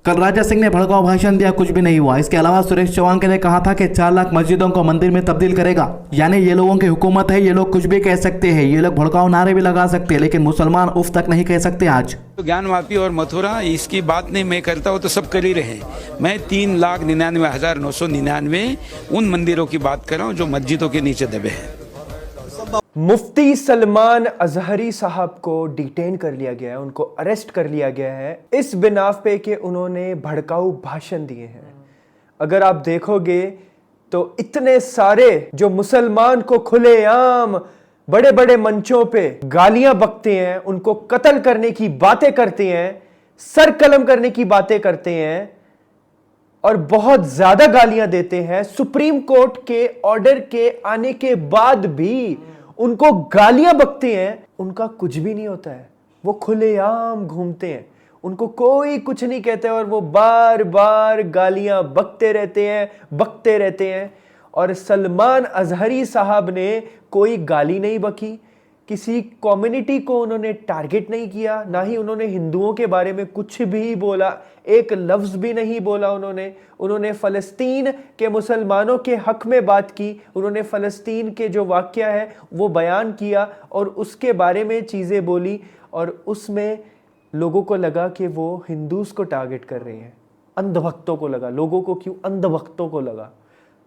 कल राजा सिंह ने भड़काऊ भाषण दिया, कुछ भी नहीं हुआ। इसके अलावा सुरेश चौहान ने कहा था कि 4 लाख मस्जिदों को मंदिर में तब्दील करेगा, यानी ये लोगों की हुकूमत है, ये लोग कुछ भी कह सकते हैं, ये लोग भड़काऊ नारे भी लगा सकते हैं, लेकिन मुसलमान उफ तक नहीं कह सकते। आज तो ज्ञानवापी और मथुरा इसकी बात नहीं मैं करता हूँ, तो सब कर ही रहे। मैं 3,99,999 उन मंदिरों की बात कर रहा हूँ जो मस्जिदों के नीचे दबे हैं। मुफ्ती सलमान अजहरी साहब को डिटेन कर लिया गया है, उनको अरेस्ट कर लिया गया है इस बिना पे कि उन्होंने भड़काऊ भाषण दिए हैं। अगर आप देखोगे तो इतने सारे जो मुसलमान को खुलेआम बड़े बड़े मंचों पे गालियां बकते हैं, उनको कत्ल करने की बातें करते हैं, सर कलम करने की बातें करते हैं और बहुत ज्यादा गालियां देते हैं, सुप्रीम कोर्ट के ऑर्डर के आने के बाद भी उनको गालियां बकते हैं, उनका कुछ भी नहीं होता है। वो खुलेआम घूमते हैं, उनको कोई कुछ नहीं कहते और वो बार बार गालियां बकते रहते हैं। और सलमान अजहरी साहब ने कोई गाली नहीं बकी, किसी कम्युनिटी को उन्होंने टारगेट नहीं किया, ना ही उन्होंने हिंदुओं के बारे में कुछ भी बोला, एक लफ्ज भी नहीं बोला। उन्होंने फ़लस्तीन के मुसलमानों के हक में बात की, उन्होंने फ़लस्तीन के जो वाक़या है वो बयान किया और उसके बारे में चीज़ें बोली, और उसमें लोगों को लगा कि वो हिंदूज़ को टारगेट कर रहे हैं, अंधभक्तों को लगा। लोगों को क्यों? अंधभक्तों को लगा।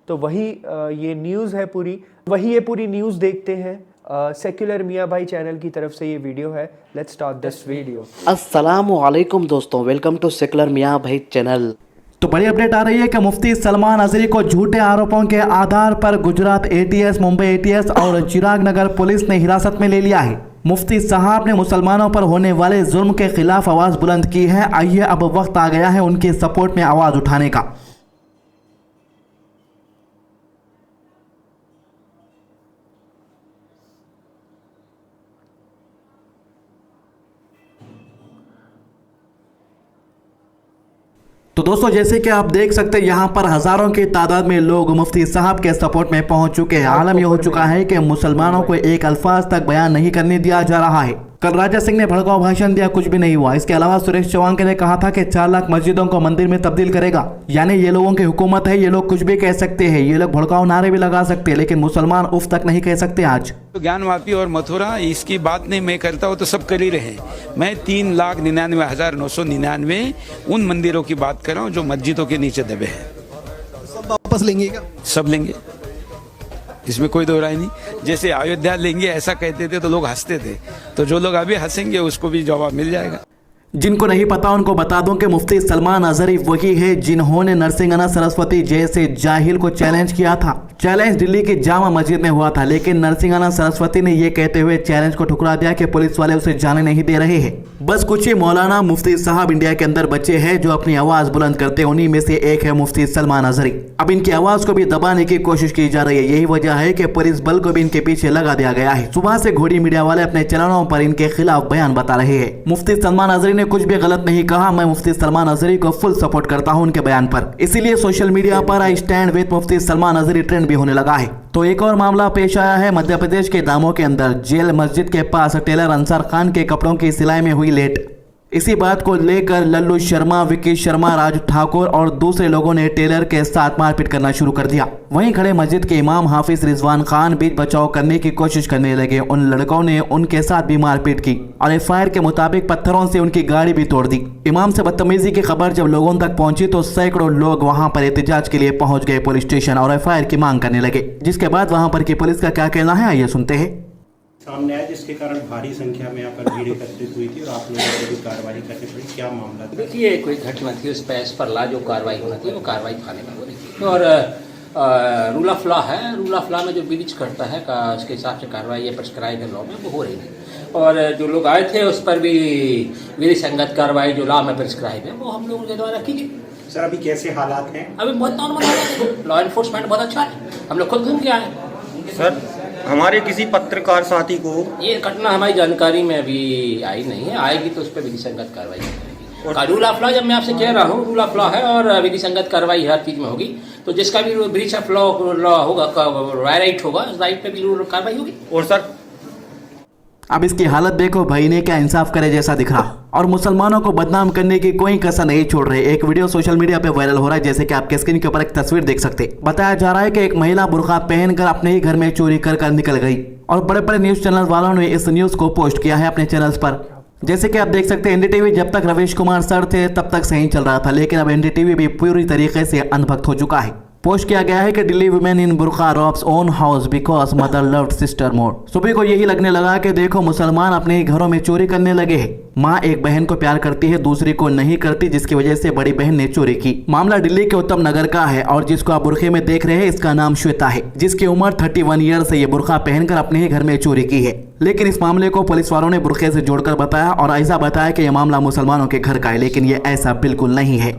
तो वही ये न्यूज़ है पूरी, वही ये पूरी न्यूज़ देखते हैं। सेक्युलर मियाँ भाई चैनल की तरफ से ये वीडियो है। Let's start this video. अस्सलामु अलैकुम दोस्तों, वेलकम टू सेक्युलर मियाँ भाई चैनल। तो बड़ी अपडेट आ रही है कि मुफ्ती सलमान अजहरी को झूठे आरोपों के आधार पर गुजरात एटीएस, मुंबई एटीएस और चिराग नगर पुलिस ने हिरासत में ले लिया है। मुफ्ती साहब ने मुसलमानों पर होने वाले जुल्म के खिलाफ आवाज बुलंद की है। आइए अब वक्त आ गया है उनके सपोर्ट में आवाज उठाने का। तो दोस्तों, जैसे कि आप देख सकते हैं यहाँ पर हजारों की तादाद में लोग मुफ्ती साहब के सपोर्ट में पहुंच चुके हैं। आलम यह हो चुका है कि मुसलमानों को एक अल्फाज तक बयान नहीं करने दिया जा रहा है। कल राजा सिंह ने भड़काऊ भाषण दिया, कुछ भी नहीं हुआ। इसके अलावा सुरेश चौहान ने कहा था कि 4 लाख मस्जिदों को मंदिर में तब्दील करेगा, यानी ये लोगों की हुकूमत है, ये लोग कुछ भी कह सकते हैं, ये लोग भड़काऊ नारे भी लगा सकते हैं, लेकिन मुसलमान उफ तक नहीं कह सकते। आज तो ज्ञानवापी और मथुरा इसकी बात नहीं मैं करता हूँ, तो सब कर ही रहे। मैं 3,99,999 उन मंदिरों की बात कर रहा हूँ जो मस्जिदों के नीचे दबे हैं। सब वापस लेंगे क्या? सब लेंगे, इसमें कोई दो राय नहीं। जैसे अयोध्या लेंगे ऐसा कहते थे तो लोग हंसते थे, तो जो लोग अभी हंसेंगे उसको भी जवाब मिल जाएगा। जिनको नहीं पता उनको बता दूं कि मुफ्ती सलमान अजहरी वही है जिन्होंने नरसिंहना सरस्वती जैसे जाहिल को चैलेंज किया था। चैलेंज दिल्ली की जामा मस्जिद में हुआ था, लेकिन नरसिंहना सरस्वती ने यह कहते हुए चैलेंज को ठुकरा दिया कि पुलिस वाले उसे जाने नहीं दे रहे हैं। बस कुछ ही मौलाना मुफ्ती साहब इंडिया के अंदर बचे हैं जो अपनी आवाज बुलंद करते हैं, उन्हीं में से एक है मुफ्ती सलमान अजहरी। अब इनकी आवाज को भी दबाने की कोशिश की जा रही है। यही वजह है कि पुलिस बल को भी इनके पीछे लगा दिया गया है। सुबह से घोड़ी मीडिया वाले अपने चैनलों पर इनके खिलाफ बयान बता रहे हैं। मुफ्ती सलमान अजहरी ने कुछ भी गलत नहीं कहा। मैं मुफ्ती सलमान अजहरी को फुल सपोर्ट करता हूं उनके बयान पर, इसीलिए सोशल मीडिया पर I stand with Mufti Salman Azhari trend भी होने लगा है। तो एक और मामला पेश आया है मध्य प्रदेश के दामों के अंदर। जेल मस्जिद के पास टेलर अंसार खान के कपड़ों की सिलाई में हुई लेट। इसी बात को लेकर लल्लू शर्मा, विक्की शर्मा, राजू ठाकुर और दूसरे लोगों ने टेलर के साथ मारपीट करना शुरू कर दिया। वहीं खड़े मस्जिद के इमाम हाफिज रिजवान खान बीच बचाव करने की कोशिश करने लगे। उन लड़कों ने उनके साथ भी मारपीट की और एफआईआर के मुताबिक पत्थरों से उनकी गाड़ी भी तोड़ दी। इमाम से बदतमीजी की खबर जब लोगों तक पहुंची तो सैकड़ों लोग वहां पर एहतजाज के लिए पहुंच गए पुलिस स्टेशन और एफआईआर की मांग करने लगे। जिसके बाद वहां पर की पुलिस का क्या कहना है, आइए सुनते हैं। सामने आया जिसके कारण भारी संख्या में यहाँ पर भीड़ एकत्रित हुई थी और आप लोगों को भी कार्रवाई करनी पड़ी, क्या मामला था? देखिए, कोई घटना थी, उस पर एज पर लॉ जो कार्रवाई होना थी वो कार्रवाई थाने में हो रही थी और रूल ऑफ लॉ है। रूल ऑफ लॉ में जो ब्रीच करता है का उसके हिसाब से कार्रवाई ये प्रिस्क्राइब है लॉ में, वो हो रही थी। और जो लोग आए थे उस पर भी विधि संगत कार्रवाई जो लॉ में प्रिस्क्राइब है वो हम लोगों के द्वारा की गई। सर, अभी कैसे हालात हैं? अभी बहुत नॉर्मल है, लॉ एनफोर्समेंट बहुत अच्छा है, हम लोग खुद घूम के आए। सर, हमारे किसी पत्रकार साथी को ये घटना हमारी जानकारी में अभी आई नहीं है, आएगी तो उस पर विधि संगत कार्रवाई करेगी। रूल ऑफ लॉ जब मैं आपसे कह रहा हूँ, रूल ऑफ लॉ है और विधि संगत कार्रवाई हर चीज में होगी। तो जिसका भी ब्रीच ऑफ लॉ होगा, राइट होगा, उस राइट पे भी कार्रवाई होगी। और सर अब इसकी हालत देखो, भाई ने क्या इंसाफ करे जैसा दिख रहा। और मुसलमानों को बदनाम करने की कोई कसर नहीं छोड़ रहे। एक वीडियो सोशल मीडिया पे वायरल हो रहा है, जैसे कि आपके स्क्रीन के ऊपर एक तस्वीर देख सकते। बताया जा रहा है कि एक महिला बुर्का पहनकर अपने ही घर में चोरी कर निकल गई और बड़े बड़े न्यूज चैनल वालों ने इस न्यूज को पोस्ट किया है अपने चैनल्स पर। जैसे कि आप देख सकते हैं, एनडीटीवी जब तक रवीश कुमार सर थे तब तक सही चल रहा था, लेकिन अब एनडीटीवी भी पूरी तरीके से अंधभक्त हो चुका है। पोस्ट किया गया है कि Delhi woman in burqa robs own house because mother loved sister more. सभी को यही लगने लगा कि देखो मुसलमान अपने ही घरों में चोरी करने लगे हैं। माँ एक बहन को प्यार करती है, दूसरी को नहीं करती, जिसकी वजह से बड़ी बहन ने चोरी की। मामला दिल्ली के उत्तम नगर का है और जिसको आप बुर्खे में देख रहे हैं इसका नाम श्वेता है, जिसकी उम्र 31 ईयर से ये बुर्का पहनकर अपने ही घर में चोरी की है। लेकिन इस मामले को पुलिस वालों ने बुर्खे से जोड़कर बताया और ऐसा बताया कि यह मामला मुसलमानों के घर का है, लेकिन ये ऐसा बिल्कुल नहीं है।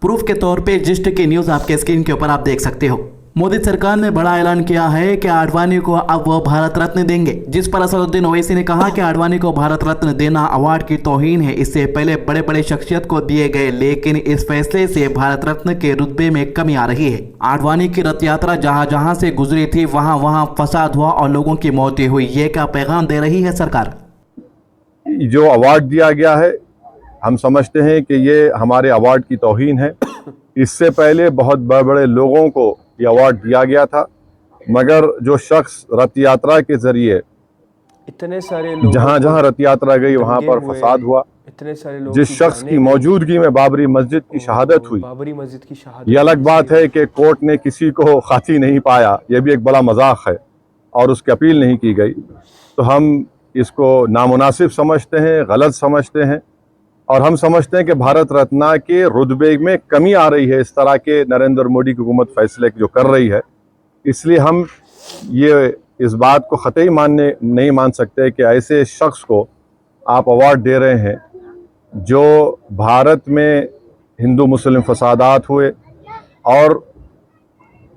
प्रूफ के तौर पे जिस्ट की न्यूज आपके स्क्रीन के ऊपर आप देख सकते हो। मोदी सरकार ने बड़ा ऐलान किया है कि आडवाणी को अब वो भारत रत्न देंगे, जिस पर असदुद्दीन ओवैसी ने कहा कि आडवाणी को भारत रत्न देना अवार्ड की तौहीन है। इससे पहले बड़े बड़े शख्सियत को दिए गए, लेकिन इस फैसले से भारत रत्न के रुतबे में कमी आ रही है। आडवाणी की रथ यात्रा जहां जहां से गुजरी थी वहां वहां फसाद हुआ और लोगों की मौतें हुई। ये क्या पैगाम दे रही है सरकार? जो अवार्ड दिया गया है हम समझते हैं कि ये हमारे अवार्ड की तौहीन है। इससे पहले बहुत बड़े बड़े लोगों को ये अवार्ड दिया गया था, मगर जो शख्स रथ यात्रा के जरिए इतने सारे लोग जहां जहां रथ यात्रा गई वहां पर फसाद हुआ, इतने सारे लोग जिस शख्स की मौजूदगी में बाबरी मस्जिद की शहादत हुई, बाबरी मस्जिद की शहादत, ये अलग बात है कि कोर्ट ने किसी को खाती नहीं पाया, यह भी एक बड़ा मजाक है और उसकी अपील नहीं की गई। तो हम इसको नामुनासिब समझते हैं, गलत समझते हैं और हम समझते हैं कि भारत रत्न के रुतबे में कमी आ रही है इस तरह के नरेंद्र मोदी की हुकूमत फैसले जो कर रही है। इसलिए हम ये इस बात को ख़तई नहीं मान सकते कि ऐसे शख्स को आप अवार्ड दे रहे हैं जो भारत में हिंदू मुस्लिम फसादात हुए और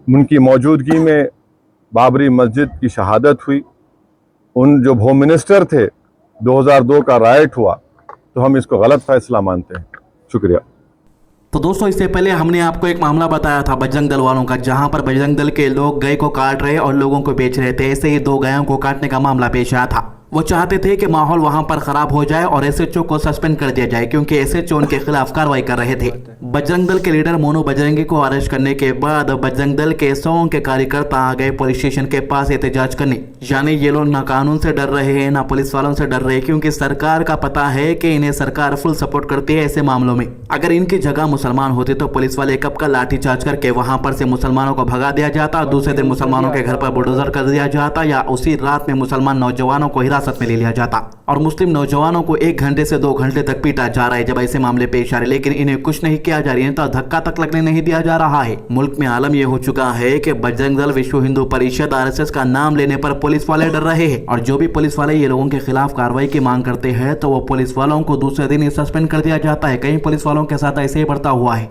उनकी मौजूदगी में बाबरी मस्जिद की शहादत हुई। उन जो होम मिनिस्टर थे 2002 का राइट हुआ, तो हम इसको गलत फैसला मानते हैं। शुक्रिया। तो दोस्तों, इससे पहले हमने आपको एक मामला बताया था बजरंग दल वालों का, जहां पर बजरंग दल के लोग गाय को काट रहे और लोगों को बेच रहे थे। ऐसे ही 2 गायों को काटने का मामला पेश आया था। वो चाहते थे कि माहौल वहां पर खराब हो जाए और एसएचओ को सस्पेंड कर दिया जाए, क्योंकि एसएचओ उनके खिलाफ कार्रवाई कर रहे थे। बजरंग दल के लीडर मोनू बजरंगी को अरेस्ट करने के बाद बजरंग दल के 100 के कार्यकर्ता आ गए पुलिस स्टेशन के पास एहतजाज करने। यानी ये लोग ना कानून से डर रहे हैं ना पुलिस वालों से डर रहे हैं, क्योंकि सरकार का पता है कि इन्हें सरकार फुल सपोर्ट करती है ऐसे मामलों में। अगर इनकी जगह मुसलमान होते तो पुलिस वाले कब का लाठीचार्ज करके वहां पर से मुसलमानों को भगा दिया जाता, दूसरे दिन मुसलमानों के घर पर बुलडोजर कर दिया जाता, या उसी रात में मुसलमान नौजवानों को हिरासत में ले लिया जाता और मुस्लिम नौजवानों को 1 घंटे से 2 घंटे तक पीटा जा रहा है जब ऐसे मामले पेश आ रहे। लेकिन इन्हें कुछ नहीं किया जा रही है, तो धक्का तक लगने नहीं दिया जा रहा है। मुल्क में आलम यह हो चुका है कि बजरंग दल, विश्व हिंदू परिषद, आरएसएस का नाम लेने पर पुलिस वाले डर रहे हैं। और जो भी पुलिस वाले ये लोगों के खिलाफ कार्रवाई की मांग करते हैं तो वो पुलिस वालों को दूसरे दिन ही सस्पेंड कर दिया जाता है। कई पुलिस वालों के साथ ऐसे ही बढ़ता हुआ है।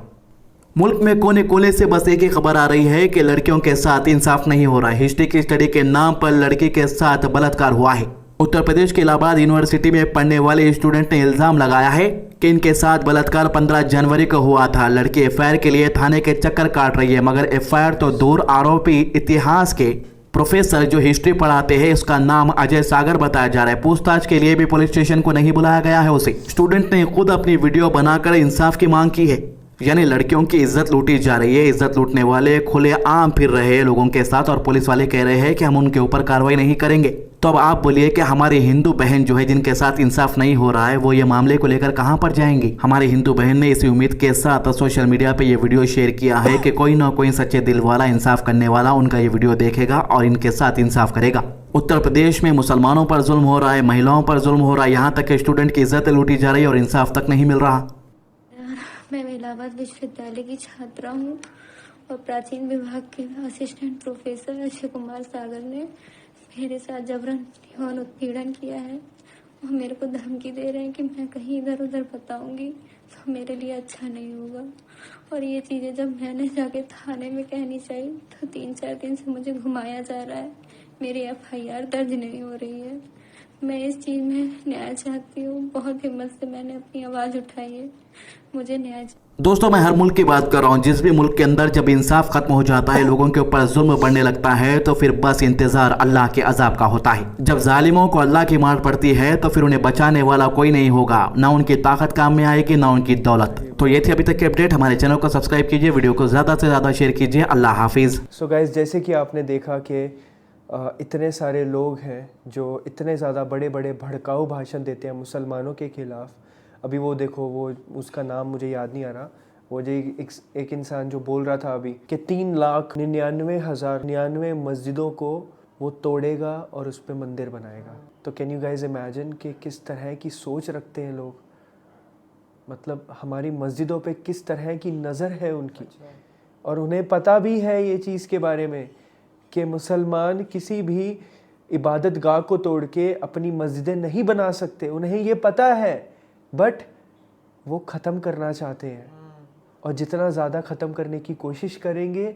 मुल्क में कोने कोने से बस एक ही खबर आ रही है कि लड़कियों के साथ इंसाफ नहीं हो रहा है। हिस्ट्री की स्टडी के नाम पर लड़की के साथ बलात्कार हुआ है। उत्तर प्रदेश के इलाहाबाद यूनिवर्सिटी में पढ़ने वाले स्टूडेंट ने इल्जाम लगाया है कि इनके साथ बलात्कार 15 जनवरी को हुआ था। लड़की एफआईआर के लिए थाने के चक्कर काट रही है, मगर एफआईआर तो दूर, आरोपी इतिहास के प्रोफेसर जो हिस्ट्री पढ़ाते हैं उसका नाम अजय सागर बताया जा रहा है। पूछताछ के लिए भी पुलिस स्टेशन को नहीं बुलाया गया है उसे। स्टूडेंट ने खुद अपनी वीडियो बनाकर इंसाफ की मांग की है। यानी लड़कियों की इज्जत लूटी जा रही है। इज्जत लूटने वाले खुले आम फिर रहे हैं लोगों के साथ और पुलिस वाले कह रहे हैं कि हम उनके ऊपर कार्रवाई नहीं करेंगे। तो अब आप बोलिए कि हमारी हिंदू बहन जो है जिनके साथ इंसाफ नहीं हो रहा है वो ये मामले को लेकर कहां पर जाएंगी? हमारी हिंदू बहन ने इसी उम्मीद के साथ सोशल मीडिया पे ये वीडियो शेयर किया है कि कोई ना कोई सच्चे दिल वाला, इंसाफ करने वाला उनका ये वीडियो देखेगा और इनके साथ इंसाफ करेगा। उत्तर प्रदेश में मुसलमानों पर जुल्म हो रहा है, महिलाओं पर जुल्म हो रहा है, यहाँ तक कि स्टूडेंट की इज्जत लूटी जा रही है और इंसाफ तक नहीं मिल रहा। मैं इलाहाबाद विश्वविद्यालय की छात्रा हूँ और प्राचीन विभाग के असिस्टेंट प्रोफेसर अजय कुमार सागर ने मेरे साथ जबरन यौन उत्पीड़न किया है और मेरे को धमकी दे रहे हैं कि मैं कहीं इधर उधर बताऊंगी तो मेरे लिए अच्छा नहीं होगा। और ये चीज़ें जब मैंने जाके थाने में कहनी चाहिए तो 3-4 दिन से मुझे घुमाया जा रहा है। मेरी एफआईआर दर्ज नहीं हो रही है। मैं इस चीज़ में न्याय चाहती हूँ। बहुत हिम्मत से मैंने अपनी आवाज़ उठाई है, मुझे न्याय दोस्तों मैं हर मुल्क की बात कर रहा हूँ। जिस भी मुल्क के अंदर जब इंसाफ खत्म हो जाता है, लोगों के ऊपर जुल्म बढ़ने लगता है, तो फिर बस इंतजार अल्लाह के अजाब का होता है। जब जालिमों को अल्लाह की मार पड़ती है तो फिर उन्हें बचाने वाला कोई नहीं होगा, ना उनकी ताकत काम में आएगी ना उनकी दौलत। तो ये थी अभी तक की अपडेट। हमारे चैनल को सब्सक्राइब कीजिए, वीडियो को ज़्यादा से ज़्यादा शेयर कीजिए। अल्लाह हाफिज़। सो गाइस, जैसे कि आपने देखा कि इतने सारे लोग हैं जो इतने ज़्यादा बड़े बड़े भड़काऊ भाषण देते हैं मुसलमानों के ख़िलाफ़। अभी वो देखो, वो उसका नाम मुझे याद नहीं आ रहा, वो जो एक इंसान जो बोल रहा था अभी कि 3,99,099 मस्जिदों को वो तोड़ेगा और उस पर मंदिर बनाएगा। तो कैन यू गाइज इमेजिन कि किस तरह की सोच रखते हैं लोग, मतलब हमारी मस्जिदों पे किस तरह की नज़र है उनकी। और उन्हें पता भी है ये चीज़ के बारे में कि मुसलमान किसी भी इबादत गाह को तोड़ के अपनी मस्जिदें नहीं बना सकते, उन्हें ये पता है, बट वो ख़त्म करना चाहते हैं। और जितना ज़्यादा ख़त्म करने की कोशिश करेंगे,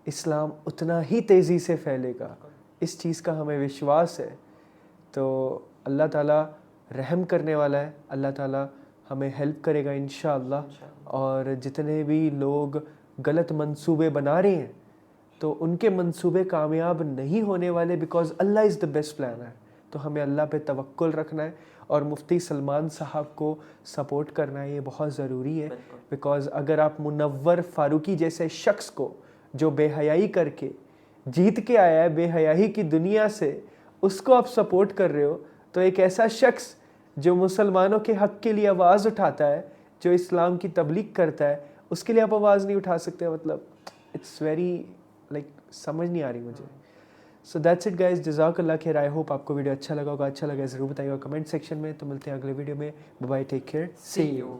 इस्लाम उतना ही तेज़ी से फैलेगा। इस चीज़ का हमें विश्वास है। तो अल्लाह ताला रहम करने वाला है, अल्लाह ताला हमें हेल्प करेगा इंशाअल्लाह। और जितने भी लोग गलत मंसूबे बना रहे हैं तो उनके मंसूबे कामयाब नहीं होने वाले, because Allah is the best planner. तो हमें अल्लाह पे तवक्कुल रखना है और मुफ्ती सलमान साहब को सपोर्ट करना है, ये बहुत ज़रूरी है। बिकॉज़ अगर आप मुनव्वर फ़ारूकी जैसे शख्स को, जो बेहयाई करके जीत के आया है बेहयाई की दुनिया से, उसको आप सपोर्ट कर रहे हो, तो एक ऐसा शख्स जो मुसलमानों के हक़ के लिए आवाज़ उठाता है, जो इस्लाम की तबलीग करता है, उसके लिए आप आवाज़ नहीं उठा सकते। मतलब इट्स वेरी समझ नहीं आ रही मुझे। सो दैट्स इट गाइज, जज़ाकल्लाह खैर। आई होप आपको वीडियो अच्छा लगा होगा। अच्छा लगा ज़रूर बताइएगा कमेंट सेक्शन में। तो मिलते हैं अगले वीडियो में। Bye bye, take care, see you.